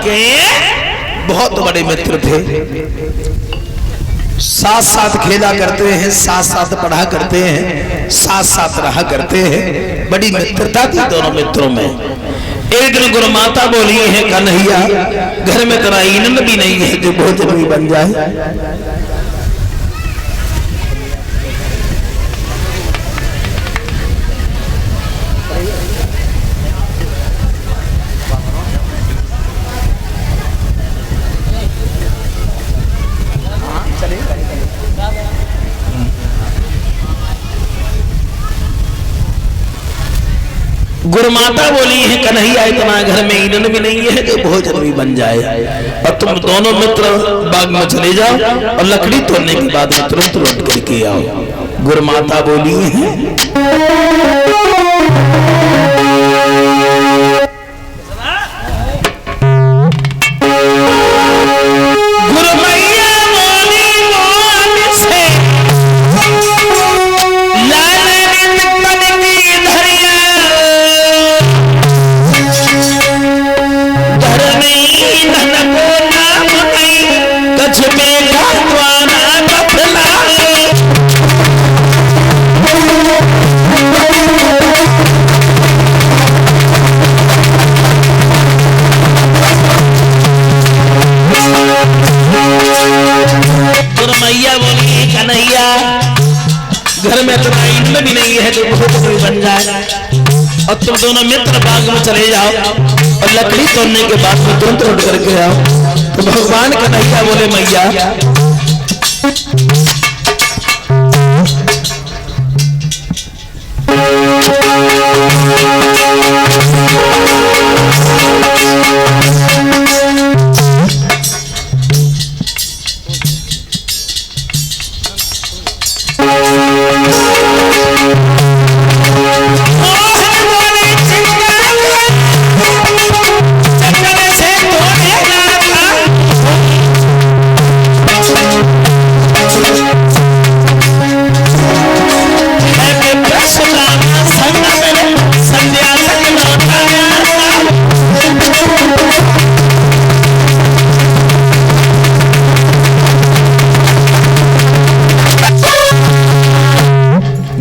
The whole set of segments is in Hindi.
के बहुत बड़े मित्र थे, साथ साथ खेला करते हैं, साथ साथ पढ़ा करते हैं, साथ साथ रहा करते हैं। बड़ी मित्रता थी दोनों मित्रों में। एक दिन गुरु माता बोली है, कन्हैया घर में तेरा ईंधन भी नहीं है जो भोजन भी बन जाए। गुरु माता बोली है, कन्हैया इतना घर में ईंधन भी नहीं है जो भोजन भी बन जाए, और तुम दोनों मित्र बाग में चले जाओ और लकड़ी तोड़ने के बाद में तुरंत लौट करके आओ। गुरु माता बोली है, घर में तो ईंधन भी नहीं है जो भोजन भी बन जाए, और तुम दोनों मित्र बाग में चले जाओ और लकड़ी तोड़ने के बाद में तुरंत लौट करके आओ। तो भगवान कन्हैया बोले, मैया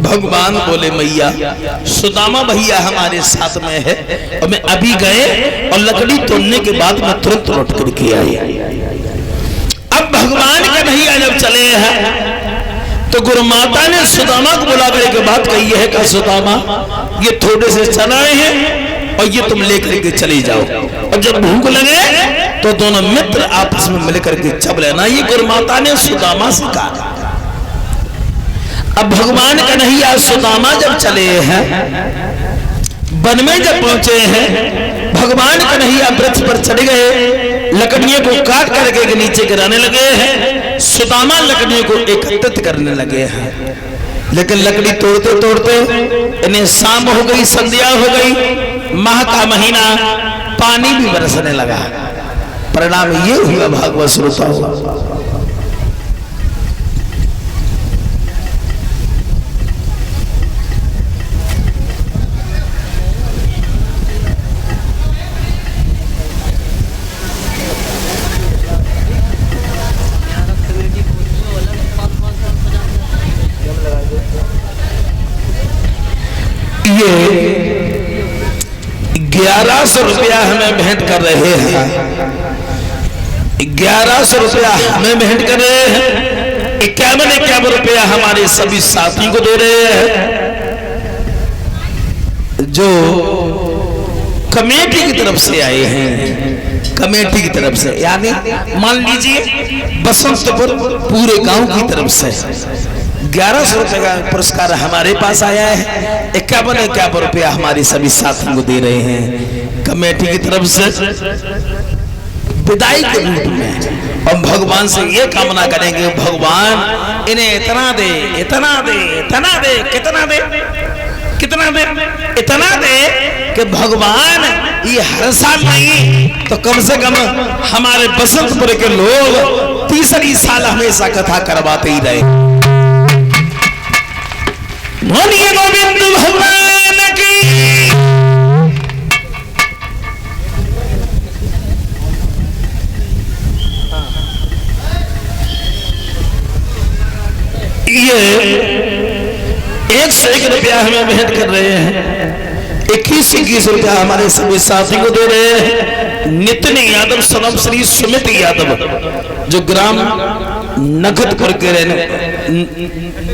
भगवान बोले, मैया सुदामा भैया हमारे साथ में है और मैं अभी गए और लकड़ी तोड़ने के बाद मैं तुरंत लौट करके आई। अब भगवान कन्हैया जब चले हैं तो गुरु माता ने सुदामा को बुला कर के बात कही है कि सुदामा ये थोड़े से चनाए हैं और ये तुम लेकर के चले जाओ, और जब भूख लगे तो दोनों मित्र आपस में मिलकर के चब लेना। ये गुरु माता ने सुदामा से कहा। अब भगवान कन्हैया सुदामा जब चले हैं, वन में जब पहुंचे हैं, भगवान कन्हैया वृक्ष पर चढ़ गए, लकड़ियों को काट करके नीचे गिराने लगे हैं। सुदामा लकड़ियों को एकत्रित करने लगे हैं, लेकिन लकड़ी तोड़ते तोड़ते इन्हें शाम हो गई, संध्या हो गई, माह का महीना, पानी भी बरसने लगा। परिणाम ये हुआ भागवत श्रोताओं, ये 1100 रुपया हमें भेंट कर रहे हैं, 1100 रुपया हमें भेंट कर रहे हैं, 51 रुपया हमारे सभी साथी को दे रहे हैं जो कमेटी की तरफ से आए हैं। कमेटी की तरफ से यानी मान लीजिए बसंतपुर पूरे गांव की तरफ से 1100 रुपए का पुरस्कार हमारे पास आया है, 51 रुपया हमारे सभी साथियों को दे रहे हैं कमेटी की तरफ से विदाई के रूप में। और भगवान से ये कामना करेंगे, भगवान इन्हें इतना दे, इतना दे, इतना दे, कितना दे, कितना दे, इतना दे कि भगवान ये हर साल नहीं तो कम से कम हमारे बसंतपुर के लोग तीसरी साल हमेशा कथा करवाते ही रहे। बोलिए गोविंद भगवान की। ये 1 से 1 रुपया हमें भेंट कर रहे हैं। 21 रुपया हमारे सभी साथी को दे रहे हैं। नितिन यादव, सनम श्री सुमित यादव, जो ग्राम नगदपुर के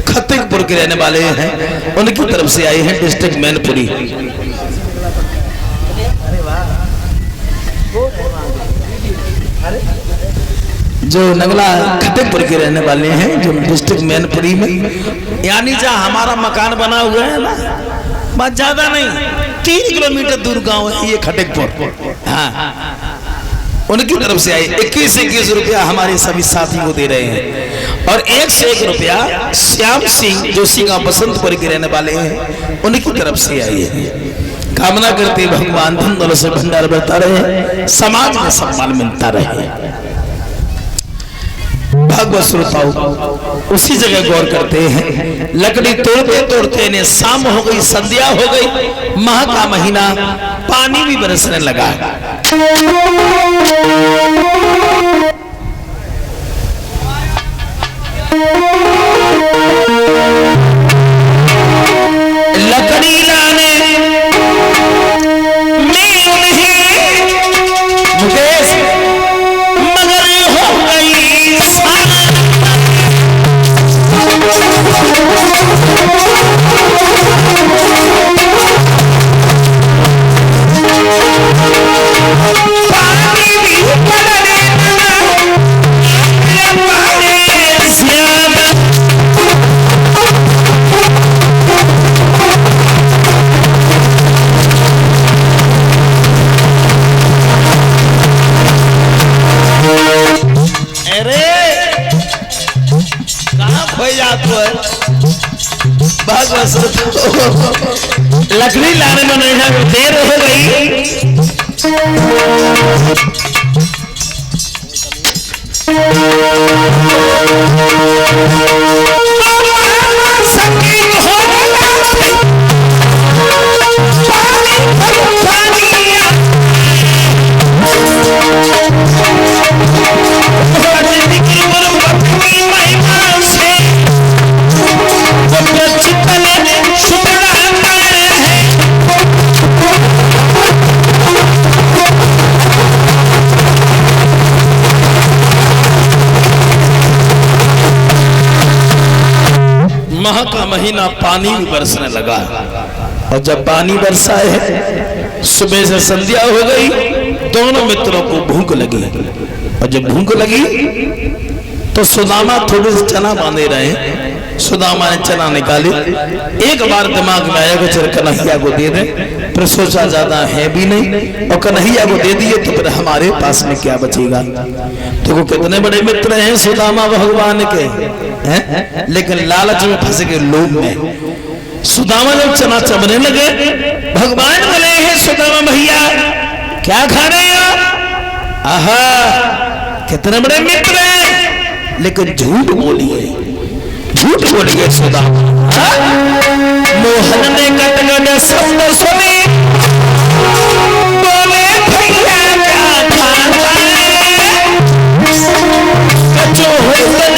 खतिकपुर के रहने वाले हैं, उनकी तरफ से आए हैं डिस्ट्रिक्ट मैनपुरी। जो नगला खतिकपुर के रहने वाले हैं, जो डिस्ट्रिक्ट मैनपुरी में, यानी जहाँ हमारा मकान बना हुआ है ना, बस ज्यादा नहीं 3 किलोमीटर दूर गांव है ये खटिकपुर। हाँ, उनकी तरफ से आए 21 रुपया हमारे सभी साथी को दे रहे हैं। और 1 से 1 रुपया श्याम सिंह जोशी गांव बसंतपुर के रहने वाले हैं, उनकी तरफ से आए हैं। कामना करते भगवान धन दौलत से भंडार बढ़ता रहे, समाज में सम्मान मिलता रहे। भागवत श्रोताओं, उसी जगह गौर करते हैं। लकड़ी तोड़ते तोड़ते ने शाम हो गई, संध्या हो गई, माह का महीना, पानी भी बरसने लगा। लकड़ी लाने में मुकेश मगर हो गई लकड़ी लाने में नहीं देर हो गई। माह का महीना, पानी भी बरसने लगा। और जब पानी बरसा है, सुबह से संध्या हो गई, दोनों मित्रों को भूख लगी। और जब भूख लगी तो सुदामा थोड़े से चना बांधे रहे। सुदामा ने चना निकाले, एक बार दिमाग में आया कि चल कन्हैया को दे दे, फिर सोचा ज्यादा है भी नहीं, और कन्हैया को दे दिए तो फिर हमारे पास में क्या बचेगा। देखो कितने बड़े मित्र हैं सुदामा भगवान के, हैं? लेकिन लालच में फंस गए, लोभ में। सुदामा जब चना चबने लगे, भगवान बोले हैं सुदामा भैया क्या खा रहे हो? आहा, कितने बड़े मित्र हैं, लेकिन झूठ बोलिए, झूठ बोलिए सुदामा। मोहन ने कटगट शब्द सुने, बोले भैया क्या खाता है? कचो हुक्कन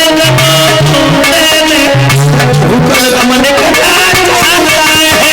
गमन कटा खाता है।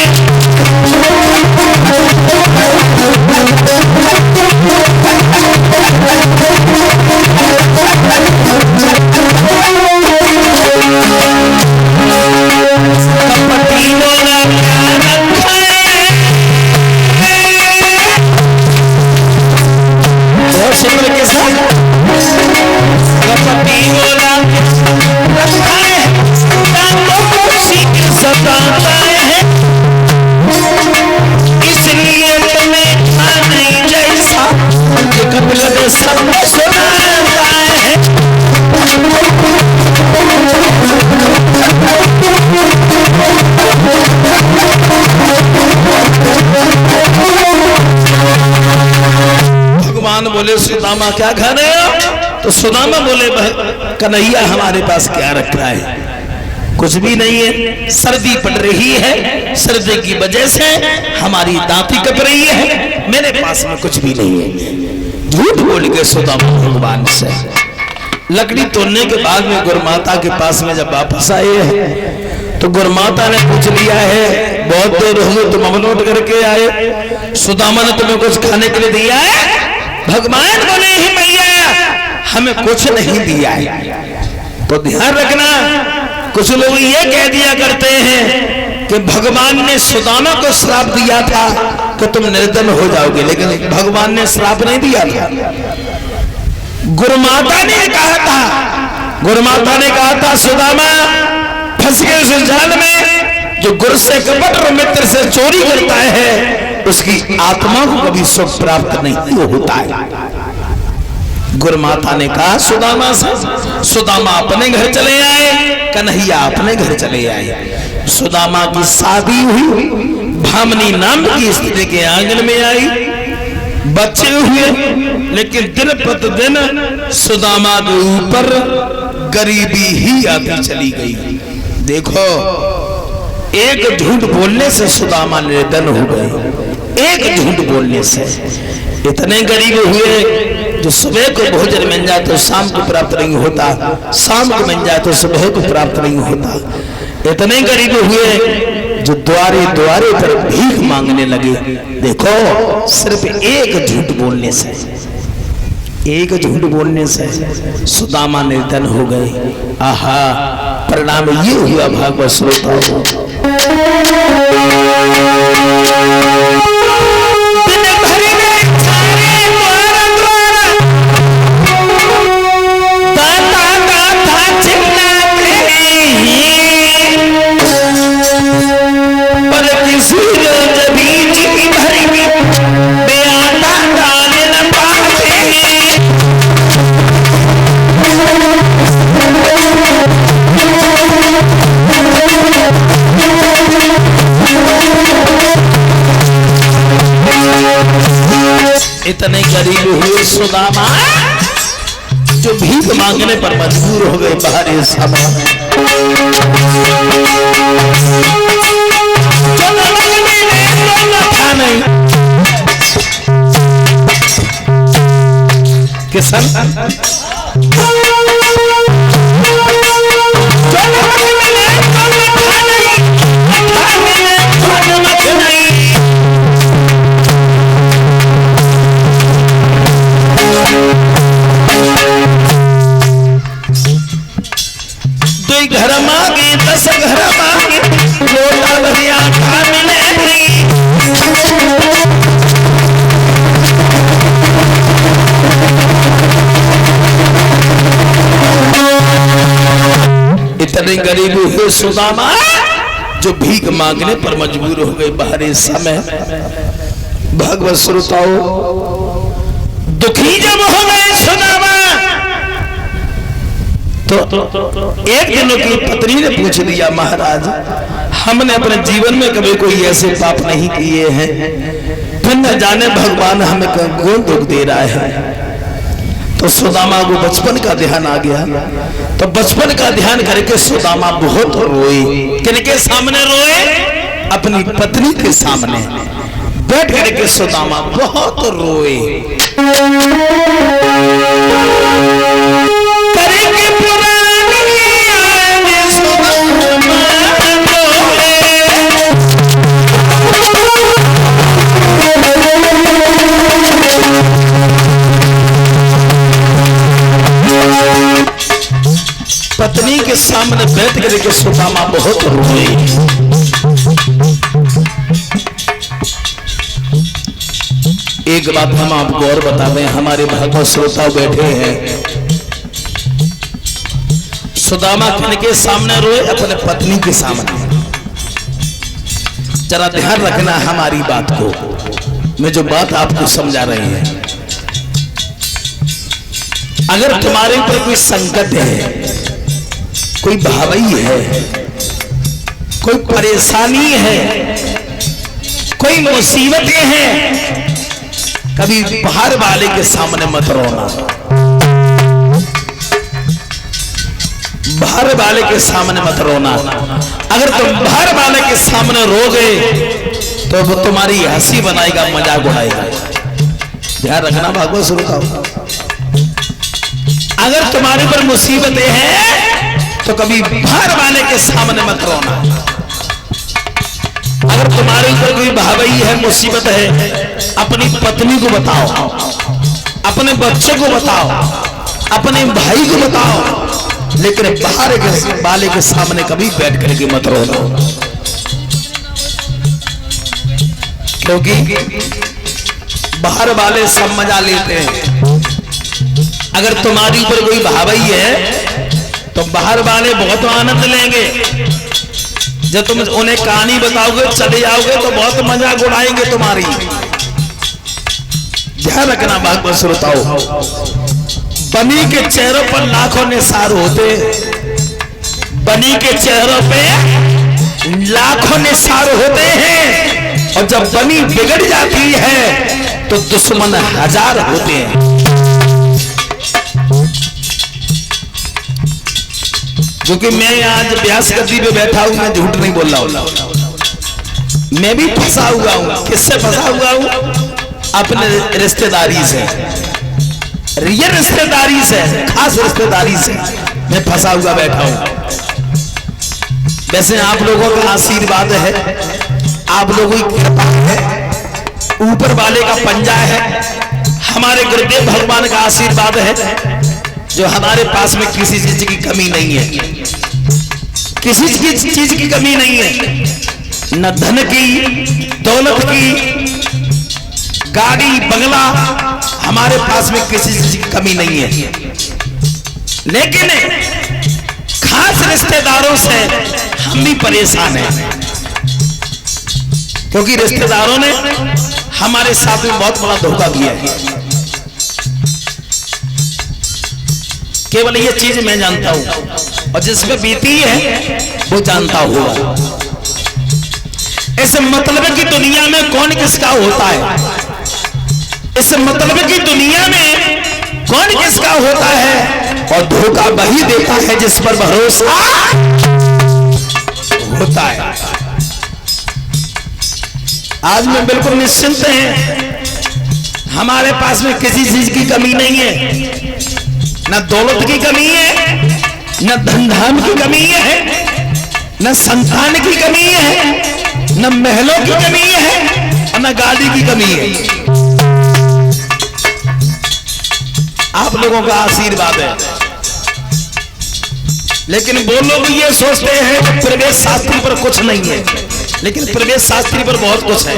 बोले सुदामा क्या खा रहे हो? तो सुदामा बोले कन्हैया हमारे पास क्या रखा है? कुछ भी नहीं है, सर्दी पड़ रही है, सर्दी की वजह से हमारी दांती कप रही है, मेरे पास में कुछ भी नहीं है। झूठ बोल के सुदामा भगवान से लकड़ी तोड़ने के बाद में गुरुमाता के पास में जब वापस आए हैं तो गुरुमाता ने पूछ लिया है, बहुत देर हो गई तुम अवलोट करके आए, सुदामा ने तुम्हें कुछ खाने के लिए दिया है? भगवान बोले ही मैया हमें कुछ नहीं दिया है। तो ध्यान रखना, कुछ लोग ये कह दिया करते हैं कि भगवान ने सुदामा को श्राप दिया था कि तुम निर्धन हो जाओगे, लेकिन भगवान ने श्राप नहीं दिया था। गुरुमाता ने कहा था, गुरुमाता ने कहा था सुदामा फंस गए उस जाल में, जो गुरु से कपट और मित्र से चोरी करता है उसकी आत्मा को कभी सुख प्राप्त नहीं होता है। गुरुमाता ने कहा सुदामा से, सुदामा अपने घर चले आए, कन्हैया अपने घर चले आए। सुदामा की शादी हुई, भामनी नाम की स्त्री के आंगन में आई, बच्चे हुए, लेकिन दिन प्रतिदिन सुदामा के ऊपर गरीबी ही आती चली गई। देखो, एक झूठ बोलने से सुदामा निर्धन हो गए, एक झूठ बोलने से इतने गरीब हुए जो सुबह को भोजन मिल जाए तो शाम को प्राप्त नहीं होता, शाम को मिल जाए तो सुबह को प्राप्त नहीं होता। इतने गरीब हुए जो द्वारे द्वारे पर भीख मांगने लगे। देखो, सिर्फ एक झूठ बोलने से, एक झूठ बोलने से सुदामा निर्धन हो गए। आहा, परिणाम ये हुआ भागवत श्रोताओं, इतने गरीब हुए सुदामा जो भीख मांगने पर मजबूर हो गए बाहरी सभा में। किसान घर मांगे 10 घर मांगे, लोटा भरिया खा मिले नहीं। इतने गरीब हुए सुदामा जो भीख मांगने पर मजबूर हो गए बाहरी समय। भगवत श्रोताओं, दुखी जब हो गए सुदामा तो एक दिन की पत्नी ने पूछ लिया, महाराज हमने अपने जीवन में कभी कोई ऐसे पाप नहीं किए हैं, फिर न जाने भगवान हमें कौन दुख दे रहा है। तो सुदामा को बचपन का ध्यान आ गया, तो बचपन का ध्यान करके सुदामा बहुत रोए। किनके सामने रोए? अपनी पत्नी के सामने बैठ करके सुदामा बहुत रोए। पत्नी के सामने बैठ करके सुदामा बहुत रोए। एक बात हम आपको और बता दें, हमारे भागवत श्रोता बैठे हैं, सुदामा किनके सामने रोए? अपने पत्नी के सामने। जरा ध्यान रखना हमारी बात को, मैं जो बात आपको समझा रही है। अगर तुम्हारे ऊपर कोई संकट है, कोई भावई है, कोई परेशानी है, कोई मुसीबतें हैं, कभी बाहर वाले के सामने मत रोना। बाहर वाले के सामने मत रोना। अगर तुम बाहर वाले के सामने रोगे तो वो तुम्हारी हंसी बनाएगा, मजाक उड़ाएगा। ध्यान रखना भागवत श्रोताओं। अगर तुम्हारे ऊपर मुसीबतें हैं तो कभी बाहर वाले के सामने मत रोना। अगर तुम्हारे ऊपर कोई भावई है, मुसीबत है, अपनी पत्नी को बताओ, अपने बच्चे को बताओ, अपने भाई को बताओ, लेकिन बाहर के वाले के सामने कभी बैठ करके मत रोना, क्योंकि बाहर वाले सब मजा लेते हैं। अगर तुम्हारी ऊपर कोई भावई है तो बाहर वाले बहुत आनंद लेंगे। जब तुम उन्हें कहानी बताओगे, चले जाओगे तो बहुत मजा उड़ाएंगे तुम्हारी। ध्यान रखना भागवत श्रोताओ, बनी के चेहरों पर लाखों निसार होते, बनी के चेहरों पे लाखों निसार होते हैं, और जब बनी बिगड़ जाती है तो दुश्मन हजार होते हैं। क्योंकि मैं आज व्यास गद्दी पे बैठा हूं, मैं झूठ नहीं बोल रहा हूं, मैं भी फंसा हुआ हूं। किससे फंसा हुआ हूं? अपने रिश्तेदारी से, रियल रिश्तेदारी से, खास रिश्तेदारी से मैं फंसा हुआ बैठा हूं। वैसे आप लोगों का आशीर्वाद है, आप लोगों की कृपा है, ऊपर वाले का पंजा है, हमारे गुरुदेव भगवान का आशीर्वाद है, जो हमारे पास में किसी चीज की कमी नहीं है, किसी चीज की कमी नहीं है, न धन की, दौलत की, गाड़ी बंगला, हमारे पास में किसी चीज की कमी नहीं है। लेकिन खास रिश्तेदारों से हम भी परेशान हैं, क्योंकि रिश्तेदारों ने हमारे साथ में बहुत बड़ा धोखा किया है। केवल ये चीज मैं जानता हूं, और जिसमें बीती है वो जानता होगा। इस मतलब की दुनिया में कौन किसका होता है, इस मतलब की दुनिया में कौन किसका होता है, और धोखा वही देता है जिस पर भरोसा होता है। आज में बिल्कुल निश्चिंत हैं, हमारे पास में किसी चीज की कमी नहीं है, न दौलत की कमी है, न धन धाम की कमी है, न संतान की कमी है, न महलों की कमी है, और न गाड़ी की कमी है। आप लोगों का आशीर्वाद है। लेकिन वो लोग ये सोचते हैं कि प्रवेश शास्त्री पर कुछ नहीं है, लेकिन प्रवेश शास्त्री पर बहुत कुछ है।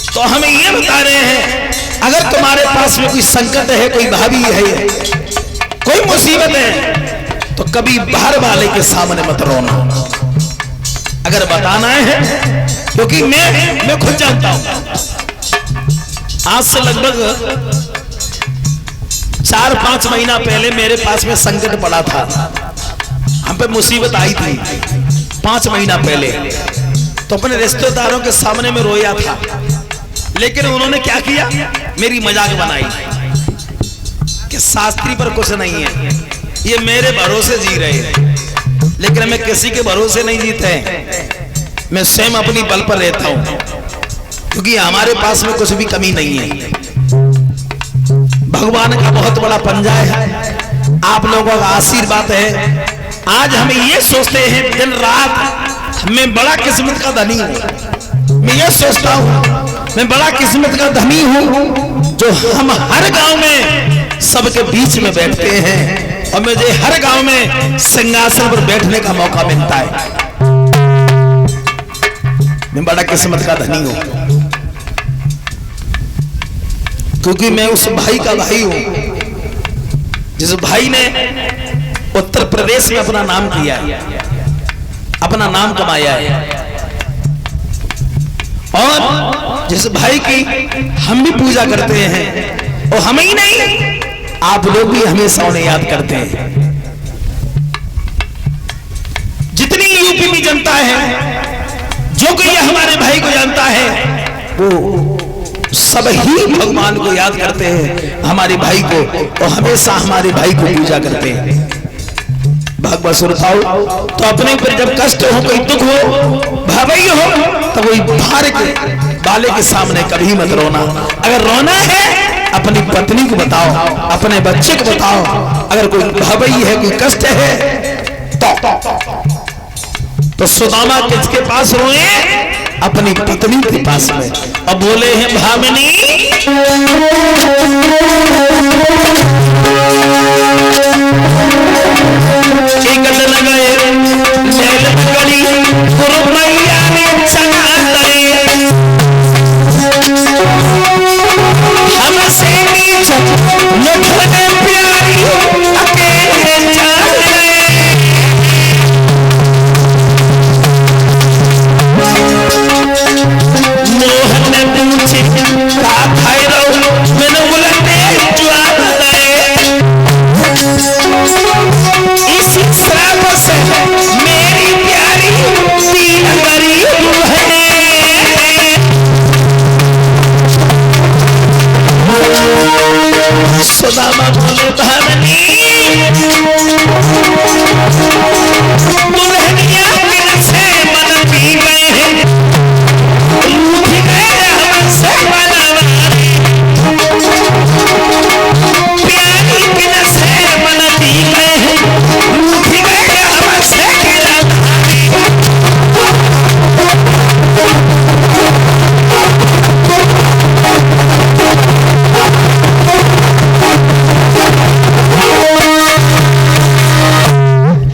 तो हम ये बता रहे हैं, अगर तुम्हारे पास में कोई संकट है, कोई भावी है, कोई मुसीबत है, तो कभी बाहर वाले के सामने मत रोना। अगर बताना है, क्योंकि मैं खुद जानता हूं, आज से लगभग 4-5 महीना पहले मेरे पास में संकट पड़ा था, हम पे मुसीबत आई थी 5 महीना पहले। तो अपने रिश्तेदारों के सामने में रोया था, लेकिन उन्होंने क्या किया, मेरी मजाक बनाई कि शास्त्री पर कुछ नहीं है, ये मेरे भरोसे जी रहे हैं। लेकिन मैं किसी के भरोसे नहीं जीते हैं, मैं स्वयं अपनी बल पर रहता हूं, क्योंकि हमारे पास में कुछ भी कमी नहीं है। भगवान का बहुत बड़ा पंजा है, आप लोगों का आशीर्वाद है। आज हम ये सोचते हैं दिन रात, मैं बड़ा किस्मत का धनी हूं। मैं ये सोचता हूं मैं बड़ा किस्मत का धनी हूं, जो हम हर गांव में सबके बीच में बैठते हैं, और मुझे हर गांव में सिंहासन पर बैठने का मौका मिलता है। मैं बड़ा किस्मत का धनी हूं, क्योंकि मैं उस भाई का भाई हूं, जिस भाई ने उत्तर प्रदेश में अपना नाम किया है, अपना नाम कमाया है। और जिस भाई की हम भी पूजा करते हैं, और हम ही नहीं, आप लोग भी हमेशा उन्हें याद करते हैं। जितनी यूपी की जनता है, जो कोई हमारे भाई को जानता है, वो सब ही भगवान को याद करते हैं, हमारे भाई को, और हमेशा हमारे भाई को पूजा करते हैं। भागवत श्रोताओ, तो अपने ऊपर जब कष्ट हो, कोई दुख हो, भावई हो, तो वही बाहर के वाले के सामने कभी मत रोना। अगर रोना है, अपनी पत्नी को बताओ, अपने बच्चे को बताओ, अगर कोई भवई है, कोई कष्ट है तो सुदामा किसके पास रोए? अपनी पत्नी के पास में। अब बोले हैं भामिनी सुदामा बोले भामिनी दुल्हनिया दिल से मन पी गए हैं, रूठ गए हमसे बनवारी, प्यारी दिल से मन पी गए हैं, रूठ गए हमसे गिरधारी।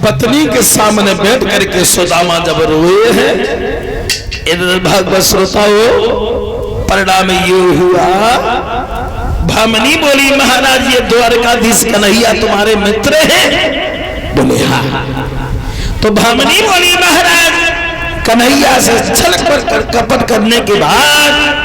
पत्नी के सामने बैठ करके सुदामा जब रोए हैं, इधर भागवत श्रोताओं परिणाम ये हुआ, भामिनी बोली महाराज ये द्वारकाधीश कन्हैया तुम्हारे मित्र हैं? बोले हाँ। तो भामिनी बोली महाराज कन्हैया से छल कर कपट करने के बाद